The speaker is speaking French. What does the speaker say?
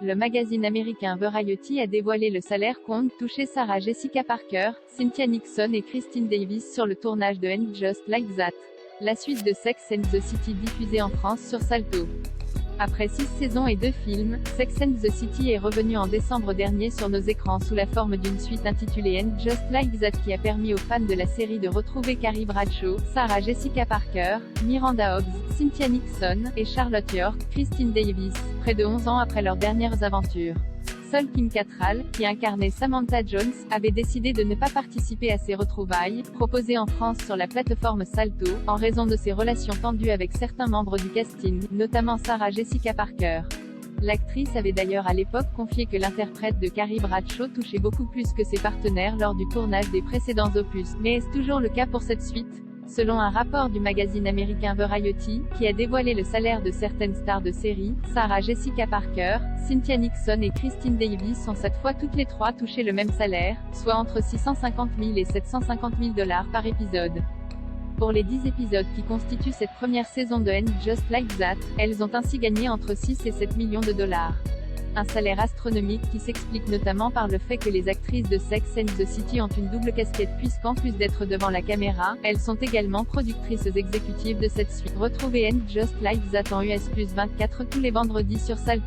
le magazine américain Variety a dévoilé le salaire qu'ont touché Sarah Jessica Parker, Cynthia Nixon et Christine Davis sur le tournage de And Just Like That, la suite de Sex and the City diffusée en France sur Salto. Après 6 saisons et 2 films, Sex and the City est revenu en décembre dernier sur nos écrans sous la forme d'une suite intitulée And Just Like That qui a permis aux fans de la série de retrouver Carrie Bradshaw, Sarah Jessica Parker, Miranda Hobbs, Cynthia Nixon, et Charlotte York, Christine Davis, près de 11 ans après leurs dernières aventures. Seul Kim Cattrall, qui incarnait Samantha Jones, avait décidé de ne pas participer à ces retrouvailles, proposées en France sur la plateforme Salto, en raison de ses relations tendues avec certains membres du casting, notamment Sarah Jessica Parker. L'actrice avait d'ailleurs à l'époque confié que l'interprète de Carrie Bradshaw touchait beaucoup plus que ses partenaires lors du tournage des précédents opus. Mais est-ce toujours le cas pour cette suite ? Selon un rapport du magazine américain Variety, qui a dévoilé le salaire de certaines stars de série, Sarah Jessica Parker, Cynthia Nixon et Christine Davis ont cette fois toutes les trois touché le même salaire, soit entre 650 000 et 750 000 $ par épisode. Pour les 10 épisodes qui constituent cette première saison de And Just Like That, elles ont ainsi gagné entre 6 et 7 millions de dollars. Un salaire astronomique qui s'explique notamment par le fait que les actrices de Sex and the City ont une double casquette puisqu'en plus d'être devant la caméra, elles sont également productrices exécutives de cette suite. Retrouvez And Just Like That en US+24 tous les vendredis sur Salto.